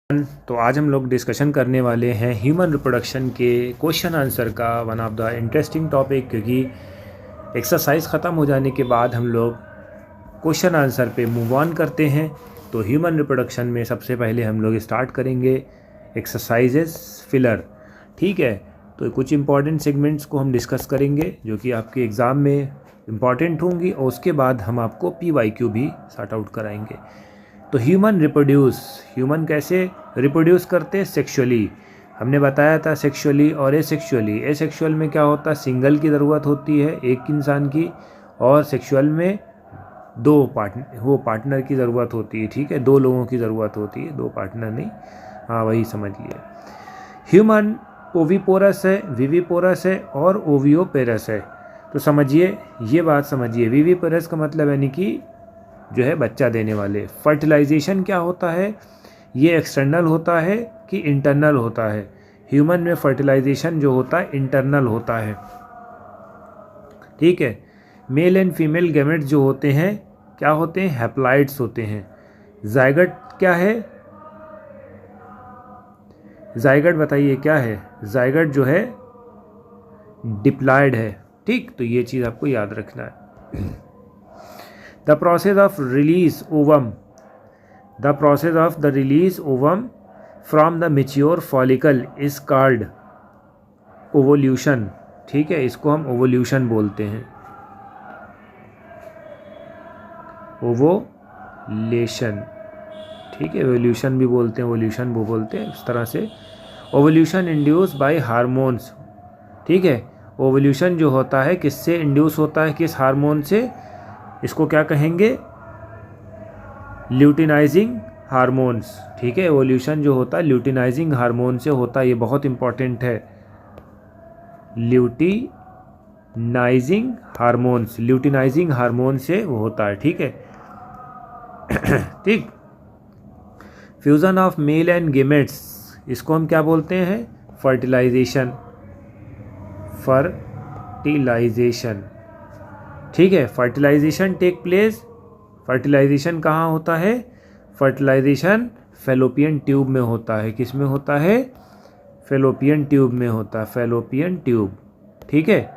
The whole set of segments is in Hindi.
तो आज हम लोग डिस्कशन करने वाले हैं ह्यूमन रिप्रोडक्शन के क्वेश्चन आंसर का one of the interesting topic, क्योंकि एक्सरसाइज ख़त्म हो जाने के बाद हम लोग क्वेश्चन आंसर पे मूव ऑन करते हैं। तो ह्यूमन रिप्रोडक्शन में सबसे पहले हम लोग स्टार्ट करेंगे एक्सरसाइजेस फिलर। ठीक है, तो कुछ इंपॉर्टेंट सेगमेंट्स को हम डिस्कस करेंगे जो कि आपके एग्ज़ाम में इम्पॉर्टेंट होंगी, और उसके बाद हम आपको PYQ भी सॉर्ट आउट कराएंगे। तो ह्यूमन कैसे रिप्रोड्यूस करते हैं? सेक्सुअली। हमने बताया था सेक्सुअली और एसेक्सुअली। एसेक्सुअल में क्या होता है, सिंगल की ज़रूरत होती है एक इंसान की, और सेक्सुअल में दो पार्टनर की ज़रूरत होती है। ठीक है, दो लोगों की ज़रूरत होती है, दो पार्टनर नहीं। हाँ, वही समझिए। ह्यूमन ओविपोरस है, विविपोरस है और ओवियोपेरस है। तो समझिए, ये बात समझिए। विविपोरस का मतलब यानी कि जो है बच्चा देने वाले। फर्टिलाइजेशन क्या होता है, ये एक्सटर्नल होता है कि इंटरनल होता है? ह्यूमन में फर्टिलाइजेशन जो होता है इंटरनल होता है। ठीक है, मेल एंड फीमेल गैमेट्स जो होते हैं क्या होते हैं? हैप्लॉइड्स होते हैं। जाइगट क्या है? जाइगट बताइए क्या है? जाइगट जो है डिप्लॉयड है। ठीक, तो ये चीज़ आपको याद रखना है। The process of release ovum from the mature follicle is called ovulation। ठीक है, इसको हम ओवोल्यूशन बोलते हैं। ओवोलेशन, ठीक है, एवोल्यूशन भी बोलते हैं, ओवोल्यूशन वो बोलते हैं, इस तरह से। Ovulation induced by hormones. ठीक है, ओवोल्यूशन जो होता है किससे इंड्यूस होता है, किस हार्मोन से? इसको क्या कहेंगे? Luteinising hormones. ठीक है, एवोल्यूशन जो होता है ल्यूटिनाइजिंग हार्मोन से होता है। ये बहुत इंपॉर्टेंट है, ल्यूटिनाइजिंग हार्मोन्स। ल्यूटिनाइजिंग हार्मोन से वो होता है। ठीक है, ठीक। Fusion of male and gametes, इसको हम क्या बोलते हैं? फर्टिलाइजेशन। ठीक है, फर्टिलाइजेशन टेक प्लेस। फर्टिलाइजेशन कहाँ होता है? फर्टिलाइजेशन फैलोपियन ट्यूब में होता है। किस में होता है? फैलोपियन ट्यूब में होता है, फैलोपियन ट्यूब। ठीक है।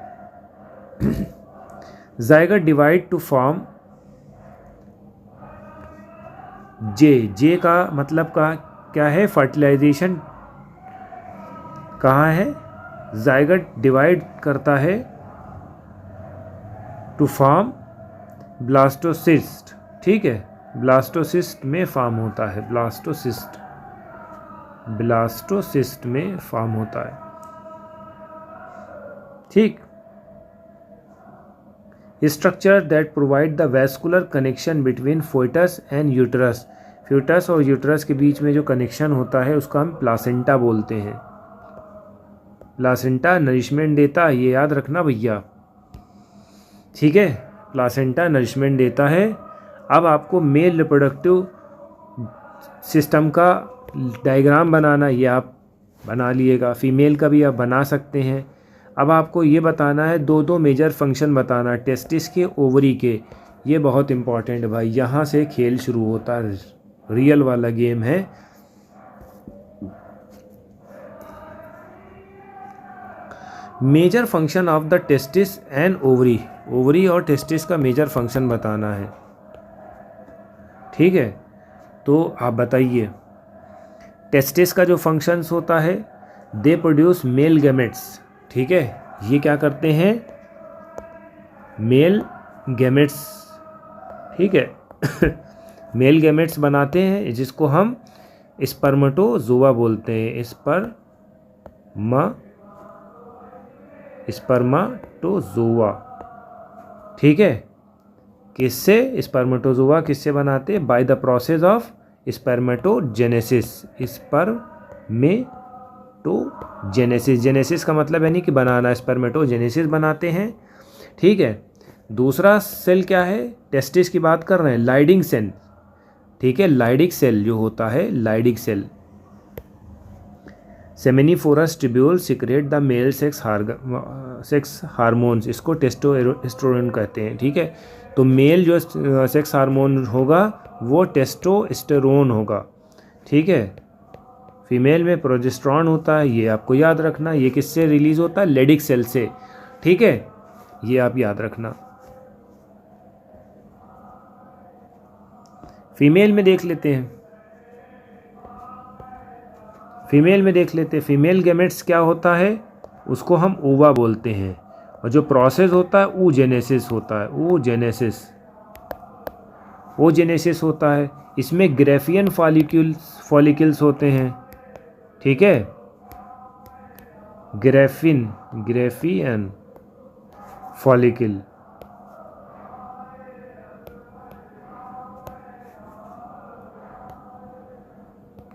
जाइगोट डिवाइड टू फॉर्म जे का मतलब का क्या है? फर्टिलाइजेशन कहाँ है? जाइगोट डिवाइड करता है टू फॉर्म ब्लास्टोसिस्ट। ठीक है, ब्लास्टोसिस्ट में फॉर्म होता है। ब्लास्टोसिस्ट में फॉर्म होता है। ठीक। Structure that provide the vascular connection between foetus and uterus. Foetus और यूटरस के बीच में जो कनेक्शन होता है उसका हम प्लासेंटा बोलते हैं। प्लासेंटा नरिशमेंट देता है, ये याद रखना भैया। ठीक है, प्लासेंटा नरिशमेंट देता है। अब आपको मेल रिप्रोडक्टिव सिस्टम का डायग्राम बनाना, ये आप बना लिएगा। फीमेल का भी आप बना सकते हैं। अब आपको ये बताना है, दो मेजर फंक्शन बताना, टेस्टिस के, ओवरी के। ये बहुत इंपॉर्टेंट है भाई, यहाँ से खेल शुरू होता है, रियल वाला गेम है। Major function of the testis and ovary. Ovary और टेस्टिस का मेजर फंक्शन बताना है। ठीक है, तो आप बताइए। टेस्टिस का जो फंक्शंस होता है, दे प्रोड्यूस मेल गैमेट्स। ठीक है, ये क्या करते हैं? Male gametes. ठीक है, मेल गैमेट्स बनाते हैं, जिसको हम स्पर्मेटोजोआ बोलते हैं। स्पर्मेटोजोआ। ठीक है, किससे? स्पर्मेटोजोआ किससे बनाते हैं? By the process of spermatogenesis. Genesis का मतलब यानी कि बनाना, स्पर्मेटोजेनेसिस बनाते हैं। ठीक है, दूसरा सेल क्या है? टेस्टिस की बात कर रहे हैं, लाइडिंग सेल। ठीक है, लाइडिक सेल जो होता है, Leydig cell. Seminiferous tubule secrete the male sex hormones. इसको टेस्टोस्टेरोन कहते हैं। ठीक है, तो मेल जो सेक्स हार्मोन होगा वो टेस्टोस्टेरोन होगा। ठीक है, फीमेल में प्रोजेस्टेरॉन होता है, ये आपको याद रखना। ये किससे रिलीज होता है? लेडिक सेल से, ठीक है, ये आप याद रखना। फीमेल में देख लेते हैं, फीमेल गैमेट्स क्या होता है? उसको हम ओवा बोलते हैं, और जो प्रोसेस होता है oogenesis होता है, oogenesis होता है। इसमें ग्रेफियन फॉलिकल्स होते हैं, ठीक है, ग्रेफियन फॉलिकल,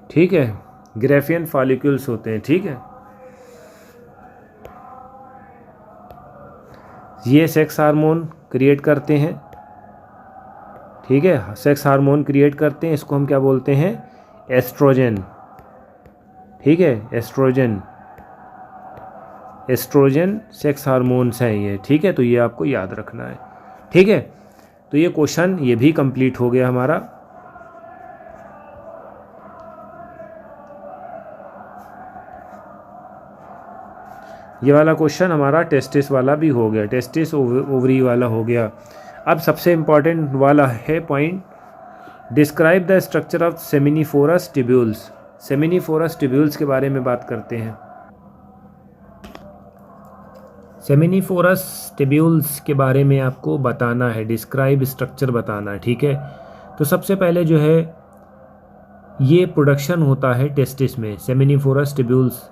ठीक है, ग्रेफियन फॉलिकल्स होते हैं, ठीक है। ये सेक्स हार्मोन क्रिएट करते हैं, ठीक है, सेक्स हार्मोन क्रिएट करते हैं। इसको हम क्या बोलते हैं? एस्ट्रोजन, ठीक है, एस्ट्रोजन सेक्स हार्मोन्स हैं ये, ठीक है। तो ये आपको याद रखना है, ठीक है। तो ये क्वेश्चन ये भी कंप्लीट हो गया हमारा। ये वाला क्वेश्चन हमारा टेस्टिस वाला भी हो गया, टेस्टिस ओवरी वाला हो गया। अब सबसे इम्पॉर्टेंट वाला है point, describe the structure of seminiferous tubules. Seminiferous tubules के बारे में बात करते हैं। सेमिनिफोरस ट्यूब्यूल्स के बारे में आपको बताना है, डिस्क्राइब स्ट्रक्चर बताना है, ठीक है। तो सबसे पहले जो है ये प्रोडक्शन होता है टेस्टिस में, सेमिनिफोरस ट्यूब्यूल्स,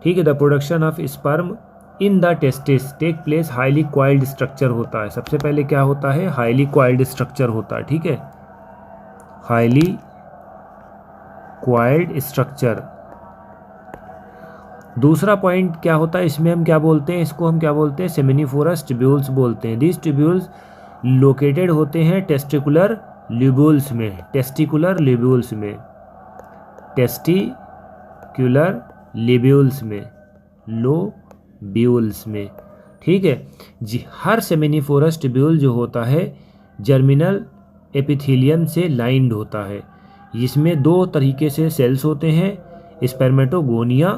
ठीक है। The production of sperm in the testis take place, highly coiled structure होता है। सबसे पहले क्या होता है? हाईली क्वाइल्ड स्ट्रक्चर होता है, ठीक है, हाईली क्वाइल्ड स्ट्रक्चर। दूसरा पॉइंट क्या होता है इसमें? हम क्या बोलते हैं इसको? हम क्या बोलते हैं? सेमिनिफोरस ट्यूब्यूल्स बोलते हैं। दीज ट्यूब्यूल्स लोकेटेड होते हैं टेस्टिकुलर ल्यूब्यूल्स में, टेस्टिकुलर ल्यूब्यूल्स में, टेस्टिकुलर लिब्यूल्स में, लोब्यूल्स में, ठीक है जी। हर सेमिनिफोरस ट्यूब्यूल जो होता है जर्मिनल एपिथेलियम से लाइंड होता है। इसमें दो तरीके से सेल्स होते हैं, स्पर्मेटोगोनिया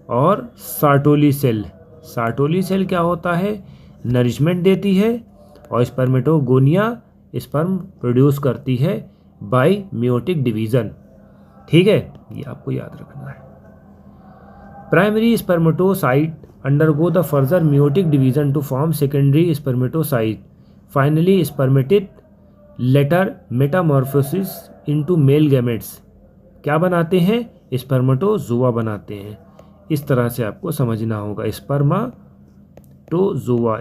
और सार्टोली सेल। सार्टोली सेल क्या होता है? नरिशमेंट देती है, और स्पर्मेटोगोनिया स्पर्म प्रोड्यूस करती है बाय मियोटिक डिवीज़न, ठीक है, ये आपको याद रखना है। Primary spermatocyte undergo the further meiotic division to form secondary spermatocyte, finally spermatid later metamorphosis into male gametes. क्या बनाते हैं? स्पर्मेटोजोआ बनाते हैं। इस तरह से आपको समझना होगा,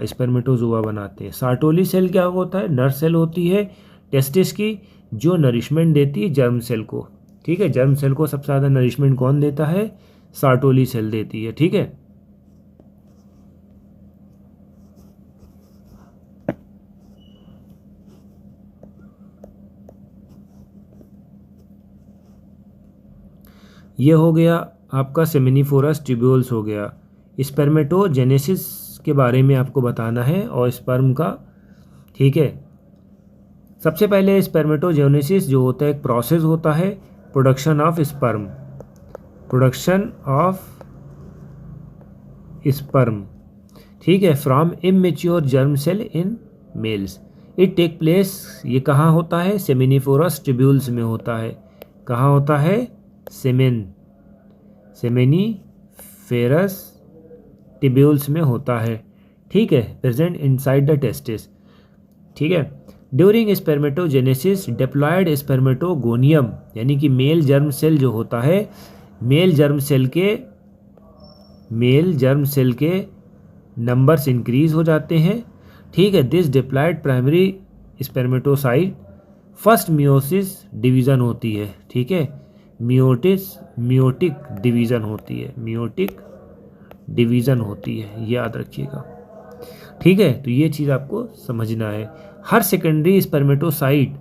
स्पर्मेटोजोआ बनाते हैं। सार्टोली सेल क्या होता है? नर सेल होती है टेस्टिस की, जो नरिशमेंट देती है जर्म सेल को, ठीक है। जर्म सेल को सबसे ज़्यादा नरिशमेंट कौन देता है? सार्टोली सेल देती है, ठीक है। ये हो गया आपका सेमिनिफोरस ट्यूब्यूल्स हो गया। स्पर्मेटोजेनेसिस के बारे में आपको बताना है और स्पर्म का, ठीक है। सबसे पहले स्पर्मेटोजेनेसिस जो होता है एक प्रोसेस होता है, प्रोडक्शन ऑफ स्पर्म, ठीक है, from immature germ cell in males. It take place, ये कहाँ होता है? सेमिनिफोरस ट्यूब्यूल्स में होता है। कहाँ होता है? सेमिनिफेरस ट्यूब्यूल्स में होता है, ठीक है, प्रेजेंट इनसाइड द टेस्टिस, ठीक है। ड्यूरिंग स्पर्मेटोजेनेसिस डिप्लॉयड स्पर्मेटोगोनियम, यानी कि मेल जर्म सेल जो होता है, मेल जर्म सेल के नंबर्स इंक्रीज हो जाते हैं, ठीक है। This diploid primary spermatocyte first meiosis division होती है, ठीक है, मियोटिक डिवीज़न होती है, याद रखिएगा, ठीक है। तो ये चीज़ आपको समझना है। हर secondary spermatocyte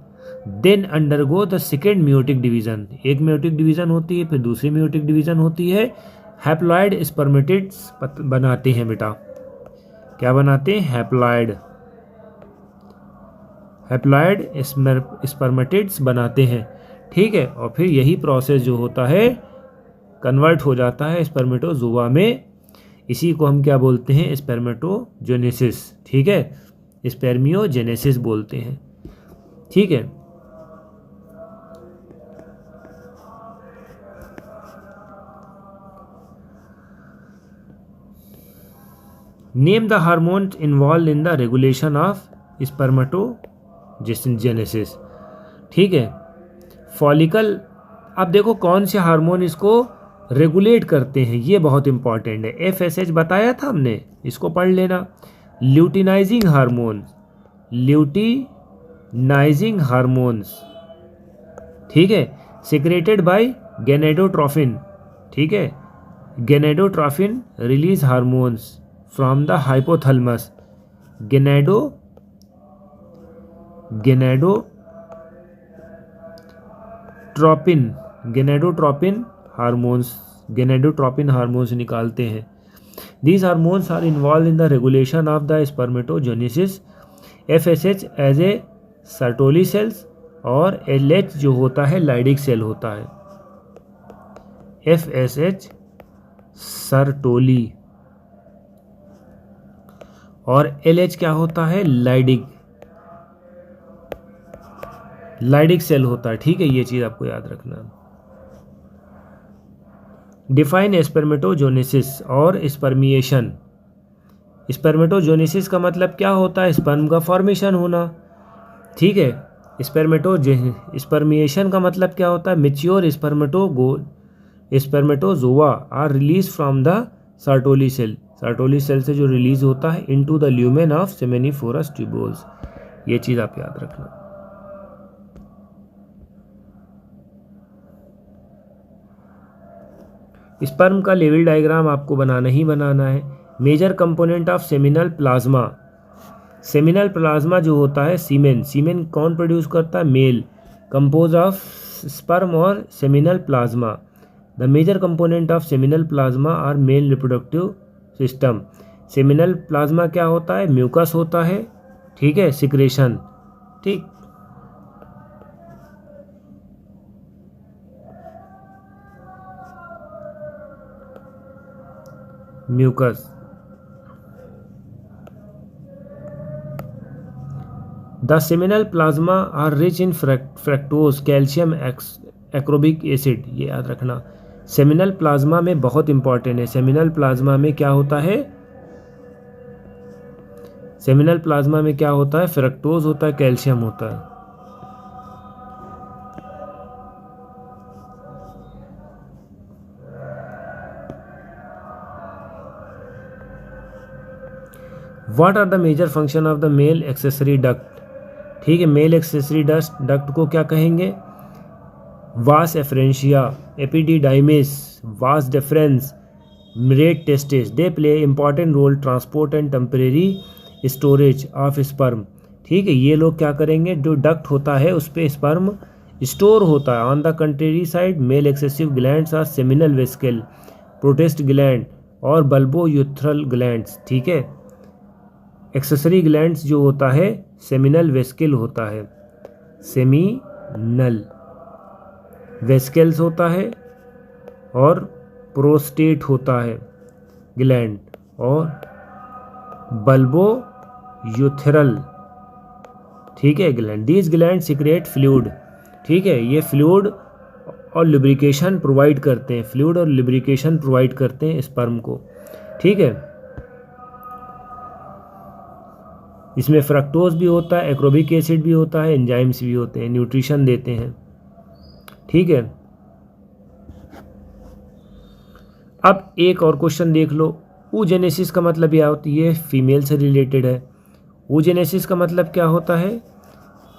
then undergo the second meiotic division, एक मियोटिक डिवीज़न होती है, फिर दूसरी मियोटिक डिवीज़न होती है। हैप्लॉइड स्पर्मेटिड्स बनाते हैं बेटा, क्या बनाते हैं? हैप्लॉइड स्पर्मेटिड्स बनाते हैं, ठीक है। और फिर यही प्रोसेस जो होता है कन्वर्ट हो जाता है स्पर्मेटोजोआ में। इसी को हम क्या बोलते हैं? स्पर्मेटोजेनेसिस, ठीक है, स्पर्मियोजेनेसिस बोलते हैं, ठीक है। Name the hormones involve in the regulation of spermatogenesis, ठीक है। फॉलिकल, अब देखो कौन से हार्मोन इसको रेगुलेट करते हैं, ये बहुत इंपॉर्टेंट है। FSH बताया था हमने, इसको पढ़ लेना। ल्यूटिनाइजिंग हार्मोन, ल्यूटिनाइजिंग हार्मोन्स, ठीक है, सिक्रेटेड बाय गेनेडोट्रोफिन, ठीक है। Gonadotrophin release hormones from the hypothalamus. Gonadotropin hormones निकालते हैं। These hormones are involved in the regulation of the spermatogenesis. FSH as a Sertoli cells और LH जो होता है लाइडिक सेल होता है। FSH सर्टोली और LH क्या होता है? लाइडिक सेल होता है, ठीक है। ये चीज आपको याद रखना। डिफाइन स्पर्मेटोजेनेसिस और स्पर्मिएशन। स्पर्मेटोजेनेसिस का मतलब क्या होता है? स्पर्म का फॉर्मेशन होना, ठीक है। स्पर्मिएशन का मतलब क्या होता है? Mature spermatozoa are release from the Sertoli cell. Sertoli cell से जो रिलीज होता है into the lumen of seminiferous tubules. ये चीज आप याद रखना। स्पर्म का लेवल डायग्राम आपको बनाना ही बनाना है। Major component of seminal plasma. Seminal plasma जो होता है सीमेन कौन प्रोड्यूस करता है? मेल, कंपोज ऑफ स्पर्म और seminal plasma. The major component of seminal plasma are male reproductive system. Seminal plasma क्या होता है? म्यूकस होता है, ठीक है, सिक्रेशन, ठीक। Mucus. The seminal plasma are rich in fructose, calcium, ascorbic acid. ये याद रखना। सेमिनल प्लाज्मा में बहुत इंपॉर्टेंट है। सेमिनल प्लाज्मा में क्या होता है? सेमिनल प्लाज्मा में क्या होता है? फ्रक्टोज होता है, कैल्शियम होता है। What are the major function of the male accessory duct? ठीक है, मेल एक्सेसरी डक्ट को क्या कहेंगे? Vas efferentia, epididymis, vas deferens, rete testis. They play important role transport and temporary storage of sperm, ठीक है। ये लोग क्या करेंगे? जो डक्ट होता है उस पर स्पर्म स्टोर होता है। On the country side male accessory glands are seminal vesicle, prostate gland और बल्बोयूथ्रल ग्लैंड्स, ठीक है। एक्सेसरी ग्लैंड्स जो होता है सेमिनल वेस्कल होता है, सेमिनल वेस्कल्स होता है और प्रोस्टेट होता है ग्लैंड और बल्बोयूथेरल, ठीक है, gland. These gland secrete fluid, ठीक है। ये फ्लूइड और लुब्रिकेशन प्रोवाइड करते हैं, फ्लूइड और लुब्रिकेशन प्रोवाइड करते हैं स्पर्म को, ठीक है। इसमें फ्रक्टोज भी होता है, एक्रोबिक एसिड भी होता है, एंजाइम्स भी होते हैं, न्यूट्रिशन देते हैं, ठीक है। अब एक और क्वेश्चन देख लो। oogenesis का मतलब क्या होती है? फीमेल से रिलेटेड है। oogenesis का मतलब क्या होता है?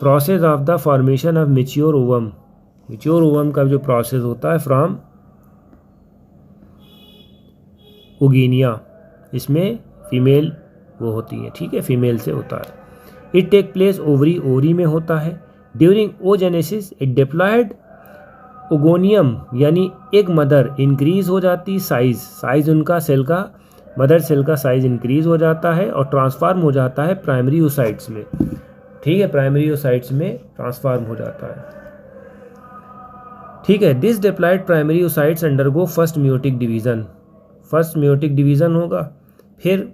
Process of the formation of mature ovum. Mature ovum का जो प्रोसेस होता है फ्रॉम ओगेनिया, इसमें फीमेल वो होती है, ठीक है, फीमेल से होता है। इट टेक प्लेस ओवरी में होता है। During oogenesis it diploid oogonium यानी एक मदर इंक्रीज हो जाती साइज उनका सेल का, मदर सेल का साइज इंक्रीज हो जाता है और ट्रांसफॉर्म हो जाता है प्राइमरी oocytes में। ठीक है, प्राइमरी ओसाइट्स में ट्रांसफॉर्म हो जाता है। ठीक है, this diploid primary oocytes undergo first meiotic division, first meiotic division होगा, फिर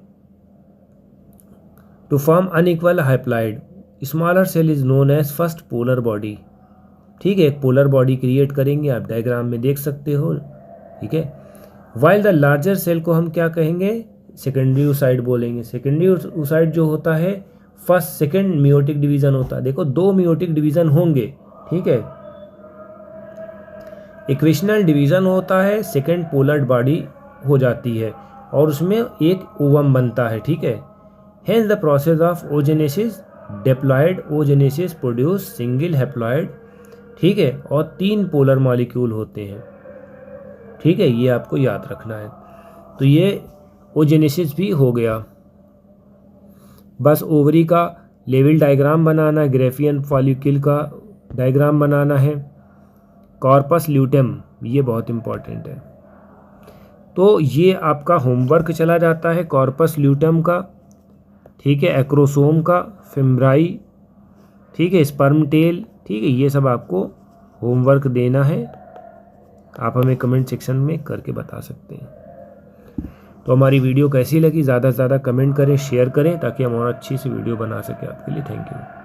to form unequal haploid smaller cell is known as first polar body. ठीक है, एक पोलर बॉडी क्रिएट करेंगे, आप डायग्राम में देख सकते हो। ठीक है, वाइल द लार्जर सेल को हम क्या कहेंगे, सेकेंडरी ओसाइट बोलेंगे। सेकेंडरी ओसाइट जो होता है फर्स्ट सेकेंड मियोटिक डिवीजन होता है। देखो 2 मियोटिक डिवीजन होंगे। ठीक है, इक्वेशनल डिवीजन होता है, सेकेंड पोलर बॉडी हो जाती है और उसमें एक ओवम बनता है। ठीक है, hence the process of oogenesis diploid oogenesis produce single haploid. ठीक है, और 3 पोलर मॉलिक्यूल होते हैं। ठीक है, ये आपको याद रखना है। तो ये ओजेनेसिस भी हो गया। बस ओवरी का लेवल डायग्राम बनाना है, ग्रेफियन फॉलिक्यूल का डायग्राम बनाना है, कॉर्पस ल्यूटेम ये बहुत इंपॉर्टेंट है। तो ये आपका होमवर्क चला जाता है कॉर्पस ल्यूटेम का। ठीक है, एक्रोसोम का, फिम्ब्राई, ठीक है, स्पर्म टेल। ठीक है, ये सब आपको होमवर्क देना है। आप हमें कमेंट सेक्शन में करके बता सकते हैं। तो हमारी वीडियो कैसी लगी ज़्यादा से ज़्यादा कमेंट करें, शेयर करें, ताकि हम और अच्छी सी वीडियो बना सकें आपके लिए। Thank you.